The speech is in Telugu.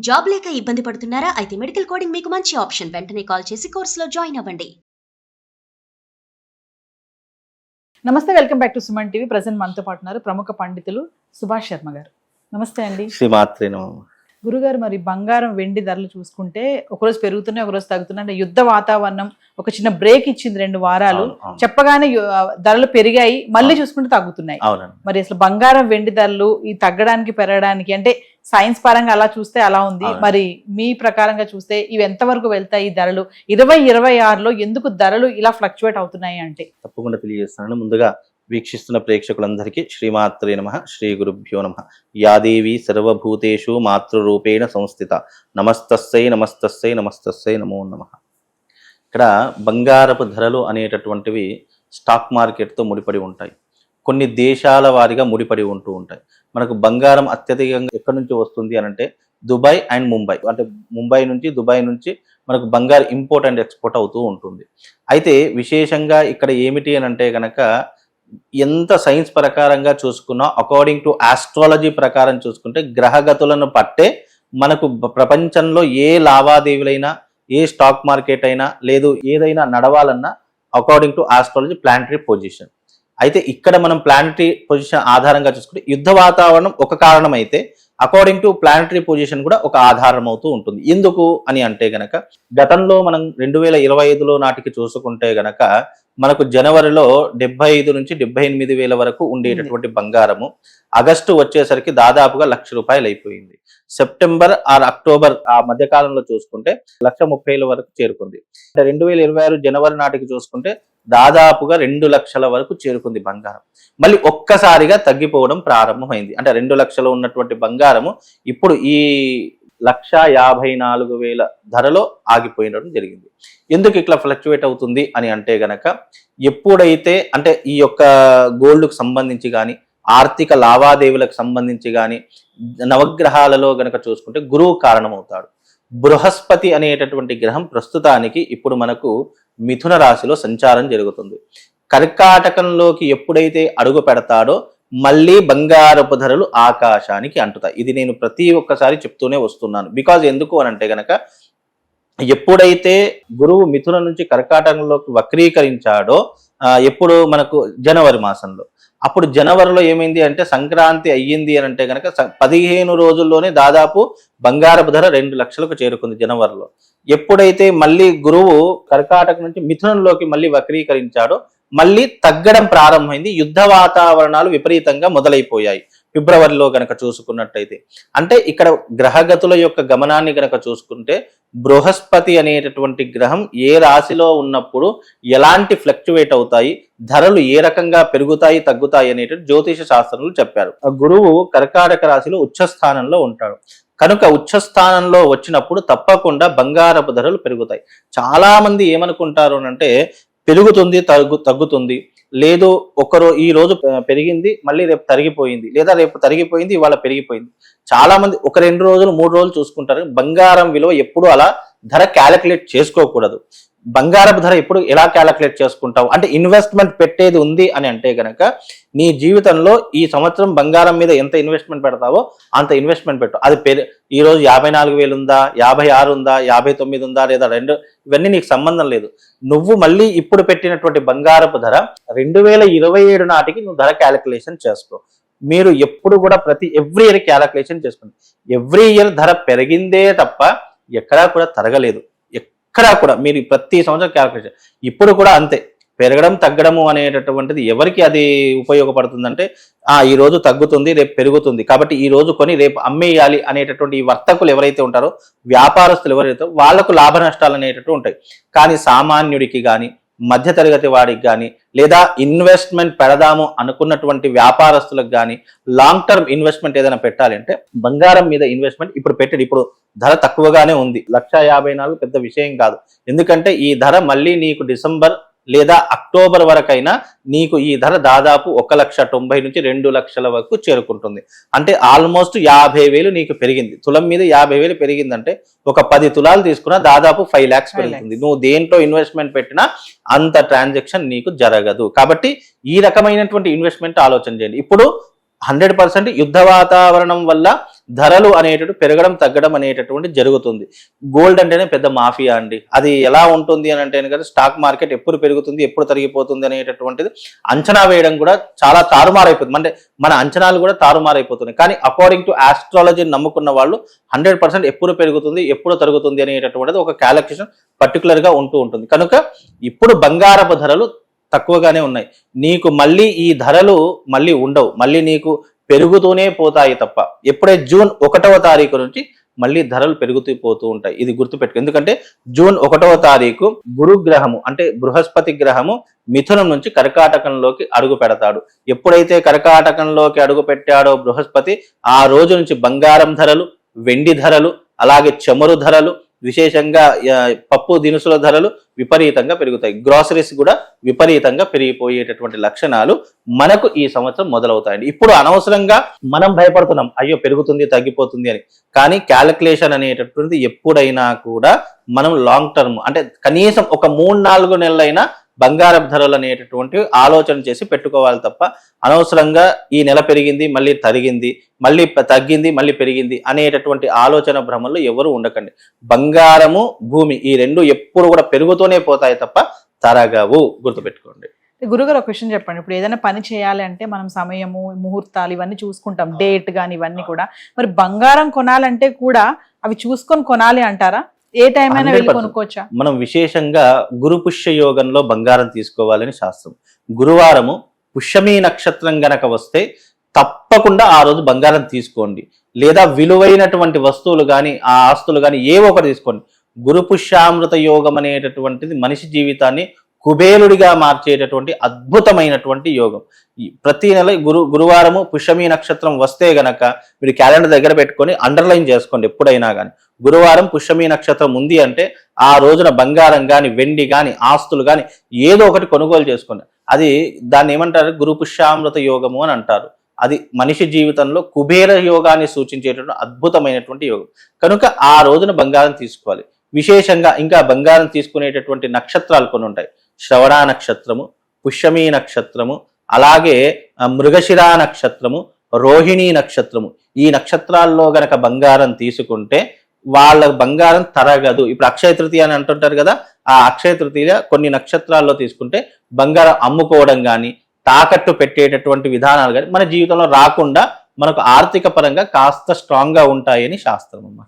జాబ్ లేక ఇబ్బంది పడుతున్నారా? అయితే మెడికల్ కోడింగ్ మీకు మంచి ఆప్షన్. వెంటనే కాల్ చేసి కోర్సులో జాయిన్ అవ్వండి. నమస్తే, welcome back to Suman TV. Present మనతో పాటు ఉన్నారు ప్రముఖ పండితులు సుభాష్ శర్మ గారు. నమస్తే అండి. శ్రీమాత్రే నమః. గురుగారు, మరి బంగారం వెండి ధరలు చూసుకుంటే ఒకరోజు పెరుగుతున్నాయి, ఒకరోజు తగ్గుతున్నాయి. అంటే యుద్ధ వాతావరణం ఒక చిన్న బ్రేక్ ఇచ్చింది 2 వారాలు. చెప్పగానే ధరలు పెరిగాయి, మళ్ళీ చూసుకుంటే తగ్గుతున్నాయి. మరి అసలు బంగారం వెండి ధరలు ఈ తగ్గడానికి పెరగడానికి అంటే సైన్స్ పరంగా అలా చూస్తే అలా ఉంది. మరి మీ ప్రకారంగా చూస్తే ఇవి ఎంతవరకు వెళ్తాయి? ఈ ధరలు 2026లో ఎందుకు ధరలు ఇలా ఫ్లక్చువేట్ అవుతున్నాయి అంటే? తప్పకుండా తెలియజేస్తున్నాను. ముందుగా వీక్షిస్తున్న ప్రేక్షకులందరికీ శ్రీమాత్రే నమః, శ్రీ గురుభ్యో నమః. యాదేవి సర్వభూతేషు మాతృరూపేణ సంస్థిత నమస్తస్సై నమస్తస్సై నమస్తస్సై నమో నమః. ఇక్కడ బంగారపు ధరలు అనేటటువంటివి స్టాక్ మార్కెట్తో ముడిపడి ఉంటాయి. కొన్ని దేశాల వారిగా ముడిపడి ఉంటూ ఉంటాయి. మనకు బంగారం అత్యధికంగా ఎక్కడి నుంచి వస్తుంది అని అంటే దుబాయ్ అండ్ ముంబై, అంటే ముంబై నుంచి దుబాయ్ నుంచి మనకు బంగారు ఇంపోర్ట్ అండ్ ఎక్స్పోర్ట్ అవుతూ ఉంటుంది. అయితే విశేషంగా ఇక్కడ ఏమిటి అని అంటే కనుక ఎంత సైన్స్ ప్రకారంగా చూసుకున్నా, అకార్డింగ్ టు ఆస్ట్రాలజీ ప్రకారం చూసుకుంటే గ్రహగతులను పట్టే మనకు ప్రపంచంలో ఏ లావాదేవీలైనా, ఏ స్టాక్ మార్కెట్ అయినా, లేదు ఏదైనా నడవాలన్నా according to astrology planetary position. అయితే ఇక్కడ మనం ప్లానటరీ పొజిషన్ ఆధారంగా చూసుకుంటే యుద్ధ వాతావరణం ఒక కారణం అయితే అకార్డింగ్ టు ప్లానటరీ పొజిషన్ కూడా ఒక ఆధారం అవుతూ ఉంటుంది. ఎందుకు అని అంటే గనక గతంలో మనం 2025లో నాటికి చూసుకుంటే గనక మనకు జనవరిలో 75 నుంచి 78 వేల వరకు ఉండేటటువంటి బంగారము ఆగస్టు వచ్చేసరికి దాదాపుగా ₹1,00,000 అయిపోయింది. సెప్టెంబర్ ఆర్ అక్టోబర్ ఆ మధ్య కాలంలో చూసుకుంటే 1,30,000 వరకు చేరుకుంది. 2026 జనవరి నాటికి చూసుకుంటే దాదాపుగా 2 లక్షల వరకు చేరుకుంది బంగారం. మళ్ళీ ఒక్కసారిగా తగ్గిపోవడం ప్రారంభమైంది. అంటే 2 లక్షలు ఉన్నటువంటి బంగారము ఇప్పుడు ఈ 1,54,000 ధరలో ఆగిపోయినడం జరిగింది. ఎందుకు ఇట్లా ఫ్లక్చువేట్ అవుతుంది అని అంటే గనక ఎప్పుడైతే అంటే ఈ యొక్క గోల్డ్కు సంబంధించి కానీ, ఆర్థిక లావాదేవీలకు సంబంధించి కానీ నవగ్రహాలలో గనక చూసుకుంటే గురువు కారణమవుతాడు. బృహస్పతి అనేటటువంటి గ్రహం ప్రస్తుతానికి ఇప్పుడు మనకు మిథున రాశిలో సంచారం జరుగుతుంది. కర్కాటకంలోకి ఎప్పుడైతే అడుగు పెడతాడో మళ్ళీ బంగారపు ధరలు ఆకాశానికి అంటుతాయి. ఇది నేను ప్రతి ఒక్కసారి చెప్తూనే వస్తున్నాను. బికాజ్ ఎందుకు అని అంటే గనక ఎప్పుడైతే గురువు మిథున నుంచి కర్కాటకంలోకి వక్రీకరించాడో ఎప్పుడు మనకు జనవరి మాసంలో, అప్పుడు జనవరిలో ఏమైంది అంటే సంక్రాంతి అయ్యింది అని అంటే కనుక 15 రోజుల్లోనే దాదాపు బంగారపు ధర 2 లక్షలకు చేరుకుంది జనవరిలో. ఎప్పుడైతే మళ్ళీ గురువు కర్కాటక నుంచి మిథునంలోకి మళ్ళీ వక్రీకరించాడో మళ్ళీ తగ్గడం ప్రారంభమైంది. యుద్ధ వాతావరణాలు విపరీతంగా మొదలైపోయాయి ఫిబ్రవరిలో గనక చూసుకున్నట్టయితే. అంటే ఇక్కడ గ్రహగతుల యొక్క గమనాన్ని గనక చూసుకుంటే బృహస్పతి అనేటటువంటి గ్రహం ఏ రాశిలో ఉన్నప్పుడు ఎలాంటి ఫ్లక్చువేట్ అవుతాయి, ధరలు ఏ రకంగా పెరుగుతాయి తగ్గుతాయి అనేటువంటి జ్యోతిష శాస్త్రంలో చెప్పారు. ఆ గురువు కర్కాటక రాశిలో ఉచ్చస్థానంలో ఉంటాడు కనుక ఉచ్చస్థానంలో వచ్చినప్పుడు తప్పకుండా బంగారపు ధరలు పెరుగుతాయి. చాలా మంది ఏమనుకుంటారు అంటే పెరుగుతుంది తగ్గుతుంది, లేదు ఈ రోజు పెరిగింది మళ్ళీ రేపు తరిగిపోయింది, లేదా రేపు తరిగిపోయింది ఇవాళ పెరిగిపోయింది. చాలా మంది 1-2 రోజులు 3 రోజులు చూసుకుంటారు. బంగారం విలువ ఎప్పుడు అలా ధర క్యాలిక్యులేట్ చేసుకోకూడదు. బంగారపు ధర ఎప్పుడు ఎలా క్యాలిక్యులేట్ చేసుకుంటావు అంటే ఇన్వెస్ట్మెంట్ పెట్టేది ఉంది అని అంటే గనక నీ జీవితంలో ఈ సంవత్సరం బంగారం మీద ఎంత ఇన్వెస్ట్మెంట్ పెడతావో అంత ఇన్వెస్ట్మెంట్ పెట్టు. అది ఈ రోజు 54,000 ఉందా, 56 ఉందా, 59 ఉందా, లేదా 2, ఇవన్నీ నీకు సంబంధం లేదు. నువ్వు మళ్ళీ ఇప్పుడు పెట్టినటువంటి బంగారపు ధర 2027 నాటికి నువ్వు ధర క్యాలిక్యులేషన్ చేసుకో. మీరు ఎప్పుడు కూడా ఎవ్రీ ఇయర్ క్యాలిక్యులేషన్ చేసుకోండి. ఎవ్రీ ఇయర్ ధర పెరిగిందే తప్ప ఎక్కడా కూడా తరగలేదు. ఎక్కడా కూడా మీరు ప్రతి సంవత్సరం క్యాలిక్యులేషన్ ఇప్పుడు కూడా అంతే. పెరగడం తగ్గడము అనేటటువంటిది ఎవరికి అది ఉపయోగపడుతుందంటే ఈ రోజు తగ్గుతుంది రేపు పెరుగుతుంది కాబట్టి ఈ రోజు కొని రేపు అమ్మేయాలి అనేటటువంటి ఈ వర్తకులు ఎవరైతే ఉంటారో, వ్యాపారస్తులు ఎవరైతే వాళ్లకు లాభ నష్టాలు అనేటట్టు ఉంటాయి. కానీ సామాన్యుడికి కానీ, మధ్యతరగతి వాడికి కానీ, లేదా ఇన్వెస్ట్మెంట్ పెడదాము అనుకున్నటువంటి వ్యాపారస్తులకు కానీ లాంగ్ టర్మ్ ఇన్వెస్ట్మెంట్ ఏదైనా పెట్టాలి అంటే బంగారం మీద ఇన్వెస్ట్మెంట్ ఇప్పుడు పెట్టండి. ఇప్పుడు ధర తక్కువగానే ఉంది, 1,54,000 పెద్ద విషయం కాదు. ఎందుకంటే ఈ ధర మళ్ళీ నీకు డిసెంబర్ లేదా అక్టోబర్ వరకైనా నీకు ఈ ధర దాదాపు 1,90,000 నుంచి 2 లక్షల వరకు చేరుకుంటుంది. అంటే ఆల్మోస్ట్ 50,000 నీకు పెరిగింది. తులం మీద 50,000 పెరిగిందంటే ఒక 10 తులాలు తీసుకున్నా దాదాపు 5 lakhs పెరుగుతుంది. నువ్వు దేంట్లో ఇన్వెస్ట్మెంట్ పెట్టినా అంత ట్రాన్సాక్షన్ నీకు జరగదు. కాబట్టి ఈ రకమైనటువంటి ఇన్వెస్ట్మెంట్ ఆలోచన చేయండి. ఇప్పుడు 100% యుద్ధ వాతావరణం వల్ల ధరలు అనేటటువంటి పెరగడం తగ్గడం అనేటటువంటి జరుగుతుంది. గోల్డ్ అంటేనే పెద్ద మాఫియా అండి. అది ఎలా ఉంటుంది అని అంటే కదా, స్టాక్ మార్కెట్ ఎప్పుడు పెరుగుతుంది ఎప్పుడు తరిగిపోతుంది అనేటటువంటిది అంచనా వేయడం కూడా చాలా తారుమారైపోతుంది. అంటే మన అంచనాలు కూడా తారుమారైపోతున్నాయి. కానీ అకార్డింగ్ టు ఆస్ట్రాలజీని నమ్ముకున్న వాళ్ళు 100% ఎప్పుడు పెరుగుతుంది ఎప్పుడు తరుగుతుంది అనేటటువంటిది ఒక క్యాలిక్యులేషన్ పర్టికులర్ గా ఉంటూ ఉంటుంది. కనుక ఇప్పుడు బంగారపు ధరలు తక్కువగానే ఉన్నాయి. నీకు మళ్ళీ ఈ ధరలు మళ్ళీ ఉండవు, మళ్ళీ నీకు పెరుగుతూనే పోతాయి తప్ప. ఎప్పుడే జూన్ 1వ తారీఖు నుంచి మళ్ళీ ధరలు పెరుగుతూ పోతూ ఉంటాయి. ఇది గుర్తుపెట్టుకో. ఎందుకంటే జూన్ 1వ తారీఖు గురుగ్రహము అంటే బృహస్పతి గ్రహము మిథునం నుంచి కర్కాటకంలోకి అడుగు పెడతాడు. ఎప్పుడైతే కర్కాటకంలోకి అడుగు పెట్టాడో బృహస్పతి, ఆ రోజు నుంచి బంగారం ధరలు, వెండి ధరలు, అలాగే చమురు ధరలు, విశేషంగా పప్పు దినుసుల ధరలు విపరీతంగా పెరుగుతాయి. గ్రాసరీస్ కూడా విపరీతంగా పెరిగిపోయేటటువంటి లక్షణాలు మనకు ఈ సంవత్సరం మొదలవుతాయండి. ఇప్పుడు అనవసరంగా మనం భయపడుతున్నాం, అయ్యో పెరుగుతుంది తగ్గిపోతుంది అని. కానీ క్యాలిక్యులేషన్ అనేటటువంటిది ఎప్పుడైనా కూడా మనం లాంగ్ టర్మ్ అంటే కనీసం ఒక 3-4 నెలలైనా బంగారం ధరలు అనేటటువంటి ఆలోచన చేసి పెట్టుకోవాలి తప్ప అనవసరంగా ఈ నెల పెరిగింది మళ్ళీ తరిగింది, మళ్ళీ తగ్గింది మళ్ళీ పెరిగింది అనేటటువంటి ఆలోచన భ్రమల్లో ఎవరు ఉండకండి. బంగారము భూమి ఈ రెండు ఎప్పుడు కూడా పెరుగుతూనే పోతాయి తప్ప తరగవు, గుర్తుపెట్టుకోండి. గురుగారు ఒక క్వశ్చన్ చెప్పండి. ఇప్పుడు ఏదైనా పని చేయాలి అంటే మనం సమయము, ముహూర్తాలు ఇవన్నీ చూసుకుంటాం, డేట్ కానీ ఇవన్నీ కూడా. మరి బంగారం కొనాలంటే కూడా అవి చూసుకొని కొనాలి అంటారా? ఏ టైం అయినా వెళ్ళి కొనుక్కోవచ్చా? మనం విశేషంగా గురు పుష్య యోగంలో బంగారం తీసుకోవాలని శాస్త్రం. గురువారము పుష్యమీ నక్షత్రం గనక వస్తే తప్పకుండా ఆ రోజు బంగారం తీసుకోండి. లేదా విలువైనటువంటి వస్తువులు కానీ ఆ ఆస్తులు కానీ ఏవో ఒకటి తీసుకోండి. గురు పుష్యామృత యోగం అనేటటువంటిది మనిషి జీవితాన్ని కుబేరుడిగా మార్చేటటువంటి అద్భుతమైనటువంటి యోగం. ప్రతి నెల గురువారము పుష్యమీ నక్షత్రం వస్తే గనక మీరు క్యాలెండర్ దగ్గర పెట్టుకొని అండర్లైన్ చేసుకోండి. ఎప్పుడైనా కానీ గురువారం పుష్యమీ నక్షత్రం ఉంది అంటే ఆ రోజున బంగారం కానీ వెండి కానీ ఆస్తులు కానీ ఏదో ఒకటి కొనుగోలు చేసుకోండి. అది దాన్ని ఏమంటారు, గురు పుష్యామృత యోగము అని అంటారు. అది మనిషి జీవితంలో కుబేర యోగాన్ని సూచించేటటువంటి అద్భుతమైనటువంటి యోగం. కనుక ఆ రోజున బంగారం తీసుకోవాలి. విశేషంగా ఇంకా బంగారం తీసుకునేటటువంటి నక్షత్రాలు కొన్ని ఉంటాయి. శ్రవణ నక్షత్రము, పుష్యమీ నక్షత్రము, అలాగే మృగశిరా నక్షత్రము, రోహిణీ నక్షత్రము. ఈ నక్షత్రాల్లో గనక బంగారం తీసుకుంటే వాళ్ళ బంగారం తరగదు. ఇప్పుడు అక్షయ తృతీయ అని అంటుంటారు కదా, ఆ అక్షయ తృతీయ కొన్ని నక్షత్రాల్లో తీసుకుంటే బంగారం అమ్ముకోవడం కానీ తాకట్టు పెట్టేటటువంటి విధానాలు కానీ మన జీవితంలో రాకుండా మనకు ఆర్థిక పరంగా కాస్త స్ట్రాంగ్ గా ఉంటాయని శాస్త్రం అమ్మా.